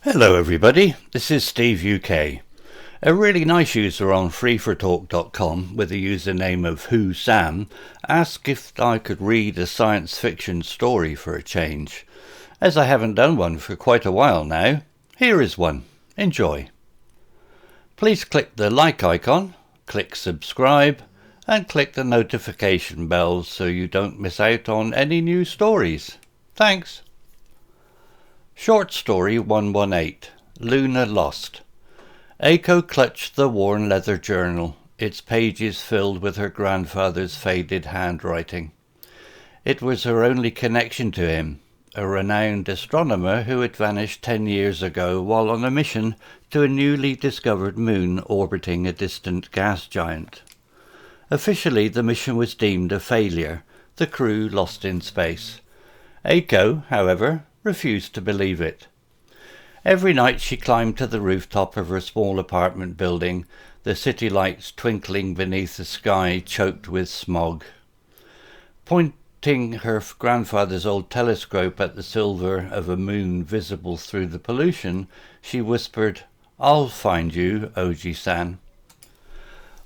Hello everybody, this is Steve UK. A really nice user on freefortalk.com with the username of Ojii-san asked if I could read a science fiction story for a change. As I haven't done one for quite a while now, here is one. Enjoy. Please click the like icon, click subscribe, and click the notification bell so you don't miss out on any new stories. Thanks. Short Story 118, Luna Lost. Aiko clutched the worn leather journal, its pages filled with her grandfather's faded handwriting. It was her only connection to him, a renowned astronomer who had vanished 10 years ago while on a mission to a newly discovered moon orbiting a distant gas giant. Officially, the mission was deemed a failure, the crew lost in space. Aiko, however, refused to believe it. Every night she climbed to the rooftop of her small apartment building, the city lights twinkling beneath a sky choked with smog. Pointing her grandfather's old telescope at the silver of a moon visible through the pollution, she whispered, "I'll find you, Ojii-san."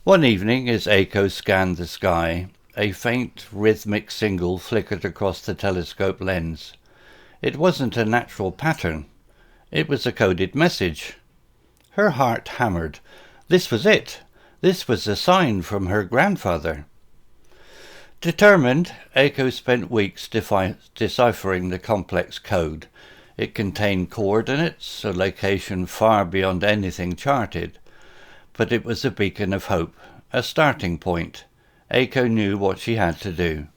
One evening, as Aiko scanned the sky, a faint, rhythmic single flickered across the telescope lens. It wasn't a natural pattern. It was a coded message. Her heart hammered. This was it. This was a sign from her grandfather. Determined, Aiko spent weeks deciphering the complex code. It contained coordinates, a location far beyond anything charted. But it was a beacon of hope, a starting point. Aiko knew what she had to do.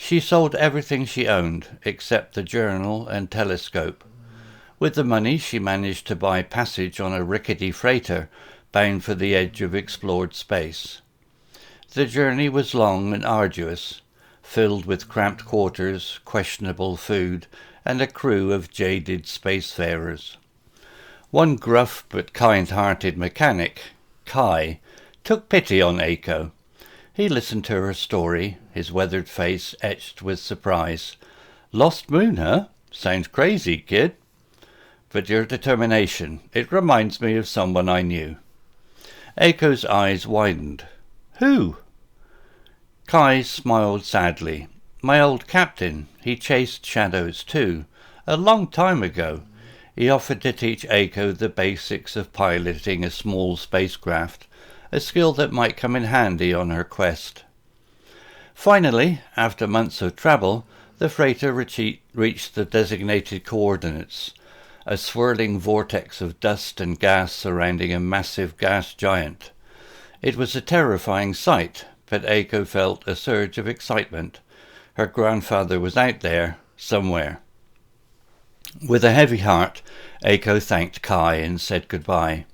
She sold everything she owned, except the journal and telescope. With the money, she managed to buy passage on a rickety freighter bound for the edge of explored space. The journey was long and arduous, filled with cramped quarters, questionable food, and a crew of jaded spacefarers. One gruff but kind-hearted mechanic, Kai, took pity on Aiko. He listened to her story, his weathered face etched with surprise. "Lost moon, huh? Sounds crazy, kid. But your determination, it reminds me of someone I knew." Aiko's eyes widened. "Who?" Kai smiled sadly. "My old captain. He chased shadows too. A long time ago. He offered to teach Aiko the basics of piloting a small spacecraft, a skill that might come in handy on her quest. Finally, after months of travel, the freighter reached the designated coordinates, a swirling vortex of dust and gas surrounding a massive gas giant. It was a terrifying sight, but Aiko felt a surge of excitement. Her grandfather was out there, somewhere. With a heavy heart, Aiko thanked Kai and said goodbye.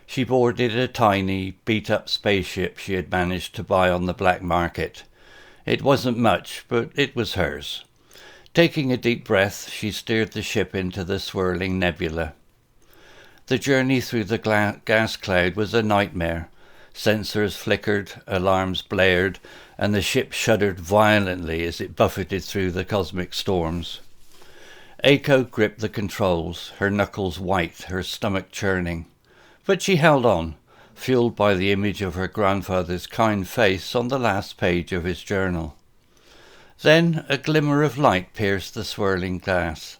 She boarded a tiny, beat-up spaceship she had managed to buy on the black market. It wasn't much, but it was hers. Taking a deep breath, she steered the ship into the swirling nebula. The journey through the gas cloud was a nightmare. Sensors flickered, alarms blared, and the ship shuddered violently as it buffeted through the cosmic storms. Aiko gripped the controls, her knuckles white, her stomach churning. But she held on, fueled by the image of her grandfather's kind face on the last page of his journal. Then a glimmer of light pierced the swirling glass.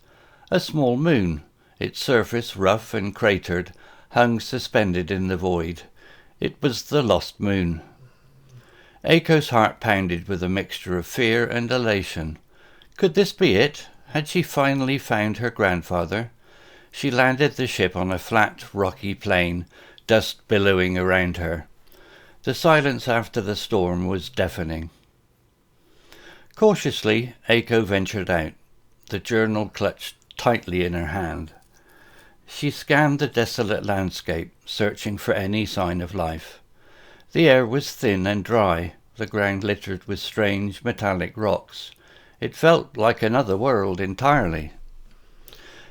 A small moon, its surface rough and cratered, hung suspended in the void. It was the lost moon. Aiko's heart pounded with a mixture of fear and elation. Could this be it? Had she finally found her grandfather? She landed the ship on a flat, rocky plain, dust billowing around her. The silence after the storm was deafening. Cautiously, Aiko ventured out, the journal clutched tightly in her hand. She scanned the desolate landscape, searching for any sign of life. The air was thin and dry, the ground littered with strange metallic rocks. It felt like another world entirely.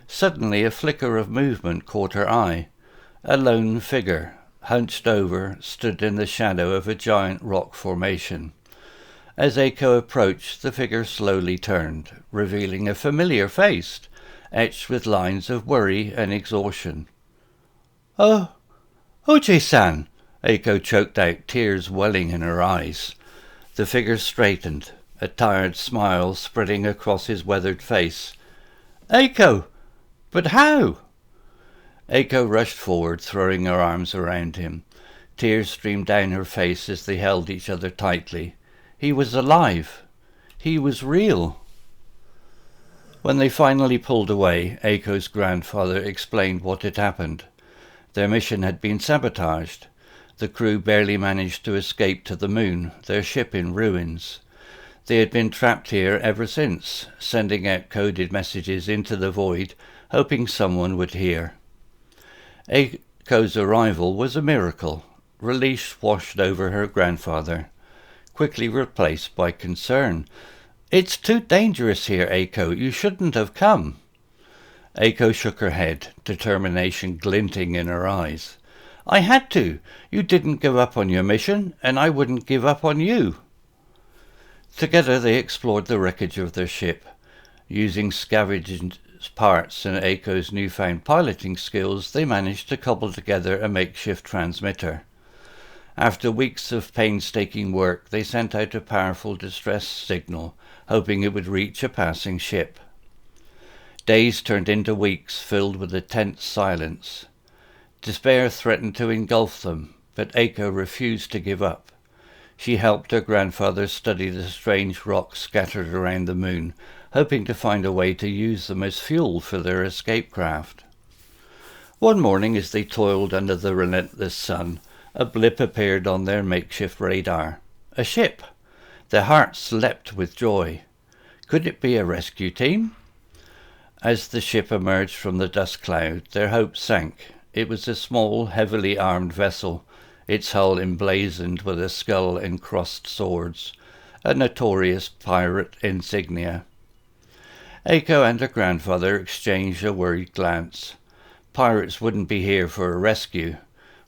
Suddenly a flicker of movement caught her eye. A lone figure, hunched over, stood in the shadow of a giant rock formation. As Aiko approached, the figure slowly turned, revealing a familiar face. etched with lines of worry and exhaustion. "Oh, Ojii-san!" Aiko choked out, tears welling in her eyes. The figure straightened, a tired smile spreading across his weathered face. "Aiko! But how?" Aiko rushed forward, throwing her arms around him. Tears streamed down her face as they held each other tightly. He was alive. He was real. When they finally pulled away, Aiko's grandfather explained what had happened. Their mission had been sabotaged. The crew barely managed to escape to the moon, their ship in ruins. They had been trapped here ever since, sending out coded messages into the void, hoping someone would hear. Aiko's arrival was a miracle. Relief washed over her grandfather, quickly replaced by concern. "It's too dangerous here, Aiko. You shouldn't have come." Aiko shook her head, determination glinting in her eyes. "I had to. You didn't give up on your mission, and I wouldn't give up on you." Together they explored the wreckage of their ship. Using scavenged parts and Aiko's newfound piloting skills, they managed to cobble together a makeshift transmitter. After weeks of painstaking work, they sent out a powerful distress signal, hoping it would reach a passing ship. Days turned into weeks filled with a tense silence. Despair threatened to engulf them, but Aiko refused to give up. She helped her grandfather study the strange rocks scattered around the moon, hoping to find a way to use them as fuel for their escape craft. One morning, as they toiled under the relentless sun, a blip appeared on their makeshift radar. A ship! Their hearts leapt with joy. Could it be a rescue team? As the ship emerged from the dust cloud, their hopes sank. It was a small, heavily armed vessel, its hull emblazoned with a skull and crossed swords, a notorious pirate insignia. Aiko and her grandfather exchanged a worried glance. Pirates wouldn't be here for a rescue.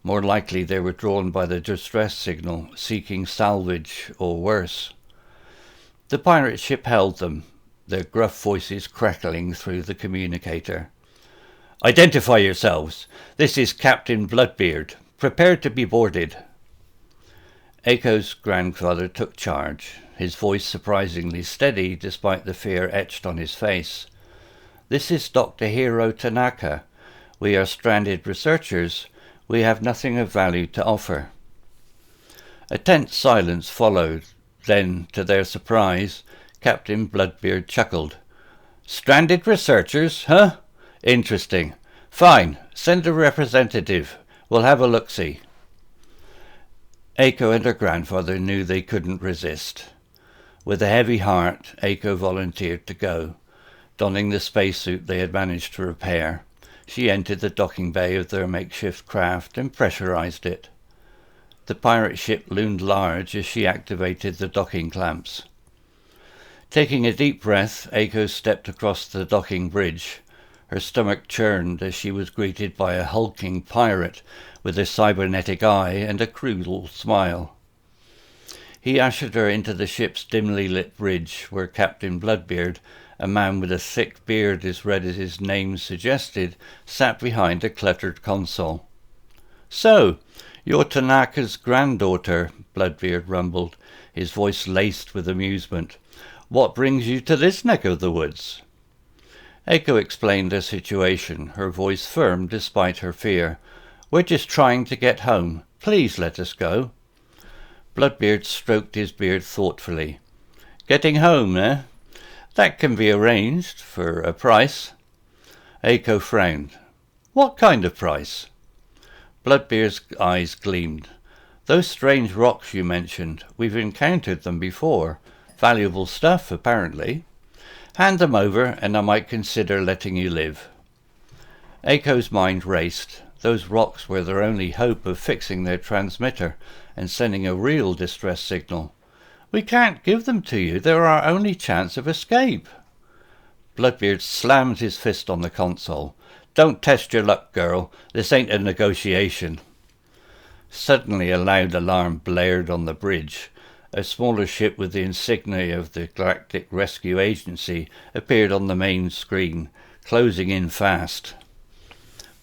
More likely they were drawn by the distress signal, seeking salvage or worse. The pirate ship held them, their gruff voices crackling through the communicator. "Identify yourselves. This is Captain Bloodbeard. Prepare to be boarded." Aiko's grandfather took charge, his voice surprisingly steady despite the fear etched on his face. "This is Dr. Hiro Tanaka. We are stranded researchers. We have nothing of value to offer." A tense silence followed. Then, to their surprise, Captain Bloodbeard chuckled. "Stranded researchers, huh? Interesting. Fine, send a representative. We'll have a look-see." Aiko and her grandfather knew they couldn't resist. With a heavy heart, Aiko volunteered to go. Donning the spacesuit they had managed to repair, she entered the docking bay of their makeshift craft and pressurized it. The pirate ship loomed large as she activated the docking clamps. Taking a deep breath, Aiko stepped across the docking bridge. Her stomach churned as she was greeted by a hulking pirate with a cybernetic eye and a cruel smile. He ushered her into the ship's dimly lit bridge, where Captain Bloodbeard, a man with a thick beard as red as his name suggested, sat behind a cluttered console. "So, you're Tanaka's granddaughter," Bloodbeard rumbled, his voice laced with amusement. "What brings you to this neck of the woods?" Aiko explained her situation, her voice firm despite her fear. "We're just trying to get home. Please let us go." Bloodbeard stroked his beard thoughtfully. "Getting home, eh? That can be arranged, for a price." Aiko frowned. "What kind of price?" Bloodbeard's eyes gleamed. "Those strange rocks you mentioned, we've encountered them before. Valuable stuff, apparently. Hand them over, and I might consider letting you live." Aiko's mind raced. Those rocks were their only hope of fixing their transmitter and sending a real distress signal. "We can't give them to you. They're our only chance of escape." Bloodbeard slammed his fist on the console. "Don't test your luck, girl. This ain't a negotiation." Suddenly a loud alarm blared on the bridge. A smaller ship with the insignia of the Galactic Rescue Agency appeared on the main screen, closing in fast.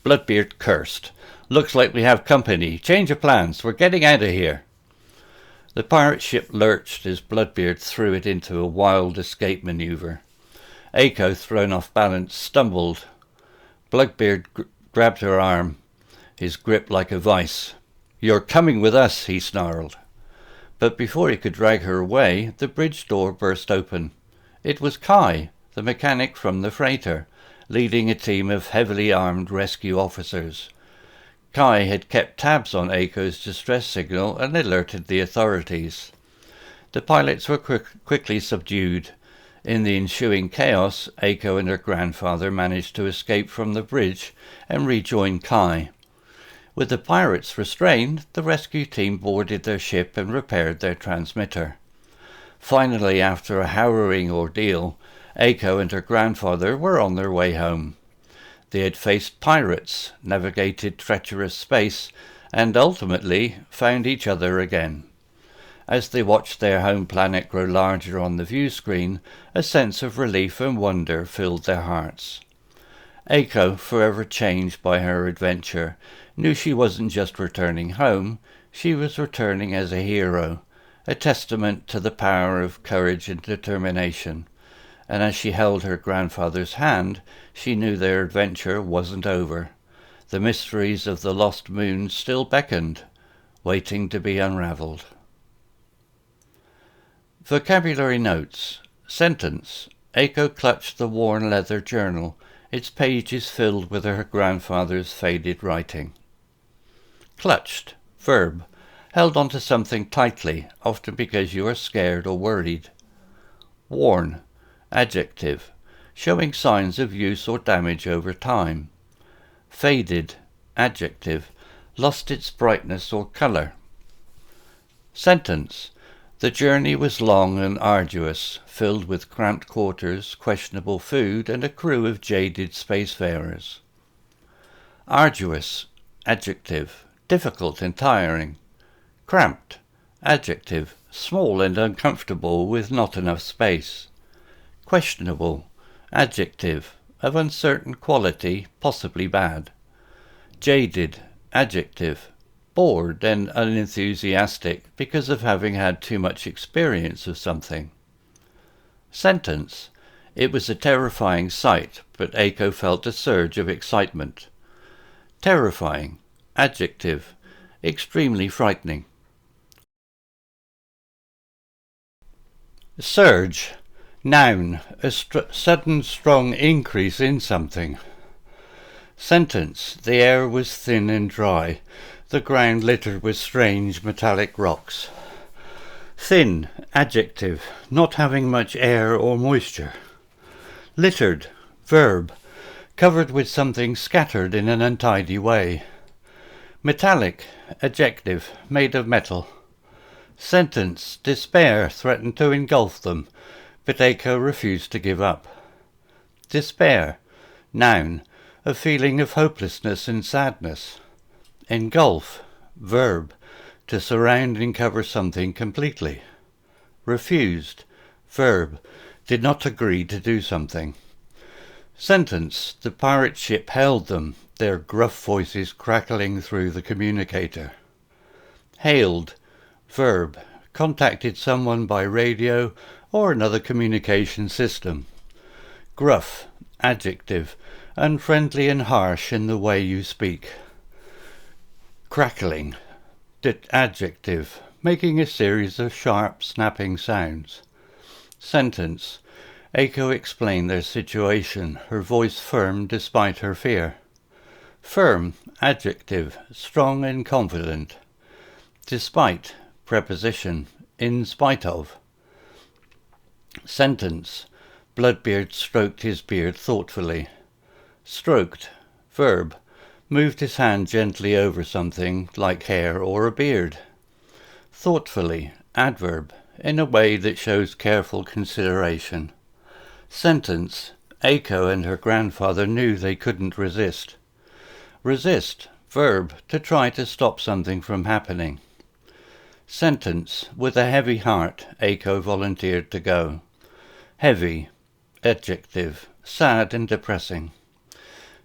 Bloodbeard cursed. "Looks like we have company. Change of plans. We're getting out of here." The pirate ship lurched as Bloodbeard threw it into a wild escape maneuver. Aiko, thrown off balance, stumbled. Bloodbeard grabbed her arm, his grip like a vice. "You're coming with us," he snarled. But before he could drag her away, the bridge door burst open. It was Kai, the mechanic from the freighter, leading a team of heavily armed rescue officers. Kai had kept tabs on Aiko's distress signal and alerted the authorities. The pilots were quickly subdued. In the ensuing chaos, Aiko and her grandfather managed to escape from the bridge and rejoin Kai. With the pirates restrained, the rescue team boarded their ship and repaired their transmitter. Finally, after a harrowing ordeal, Aiko and her grandfather were on their way home. They had faced pirates, navigated treacherous space, and ultimately found each other again. As they watched their home planet grow larger on the view screen, a sense of relief and wonder filled their hearts. Aiko, forever changed by her adventure, knew she wasn't just returning home, she was returning as a hero, a testament to the power of courage and determination. And as she held her grandfather's hand, she knew their adventure wasn't over. The mysteries of the lost moon still beckoned, waiting to be unravelled. Vocabulary notes. Sentence. Aiko clutched the worn leather journal, its pages filled with her grandfather's faded writing. Clutched. Verb. Held onto something tightly, often because you are scared or worried. Worn. Adjective. Showing signs of use or damage over time. Faded. Adjective. Lost its brightness or colour. Sentence. The journey was long and arduous, filled with cramped quarters, questionable food, and a crew of jaded spacefarers. Arduous. Adjective. Difficult and tiring. Cramped. Adjective. Small and uncomfortable with not enough space. Questionable. Adjective. Of uncertain quality, possibly bad. Jaded. Adjective. Bored and unenthusiastic because of having had too much experience of something. Sentence. It was a terrifying sight, but Aiko felt a surge of excitement. Terrifying. Adjective. Extremely frightening. Surge. Noun. A sudden strong increase in something. Sentence. The air was thin and dry. The ground littered with strange metallic rocks. Thin. Adjective. Not having much air or moisture. Littered. Verb. Covered with something scattered in an untidy way. Metallic. Adjective. Made of metal. Sentence. Despair threatened to engulf them, but Aiko refused to give up. Despair. Noun. A feeling of hopelessness and sadness. Engulf. Verb. To surround and cover something completely. Refused. Verb. Did not agree to do something. Sentence. The pirate ship held them, their gruff voices crackling through the communicator. Hailed. Verb. Contacted someone by radio or another communication system. Gruff. Adjective. Unfriendly and harsh in the way you speak. Crackling. Adjective. Making a series of sharp, snapping sounds. Sentence. Aiko explained their situation, her voice firm despite her fear. Firm. Adjective. Strong and confident. Despite. Preposition. In spite of. Sentence. Bloodbeard stroked his beard thoughtfully. Stroked. Verb. Moved his hand gently over something, like hair or a beard. Thoughtfully. Adverb. In a way that shows careful consideration. Sentence. Aiko and her grandfather knew they couldn't resist. Resist. Verb. To try to stop something from happening. Sentence. With a heavy heart, Aiko volunteered to go. Heavy. Adjective. sad and depressing.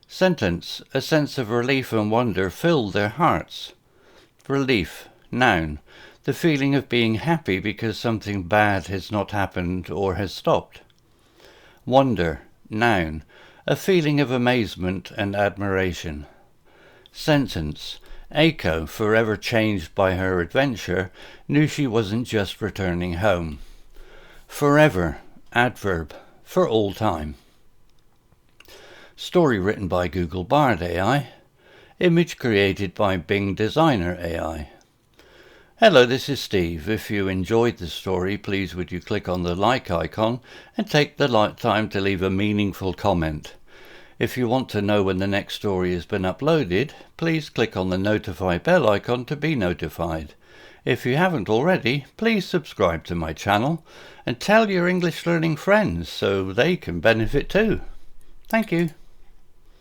Sentence, a sense of relief and wonder filled their hearts. Relief, noun, the feeling of being happy because something bad has not happened or has stopped. Wonder, noun, a feeling of amazement and admiration. Sentence, Aiko, forever changed by her adventure, knew she wasn't just returning home. Forever, adverb, for all time. Story written by Google Bard AI. Image created by Bing Designer AI. Hello, this is Steve. If you enjoyed the story, please would you click on the like icon and take the time to leave a meaningful comment. If you want to know when the next story has been uploaded, please click on the notify bell icon to be notified. If you haven't already, please subscribe to my channel and tell your English learning friends so they can benefit too. Thank you.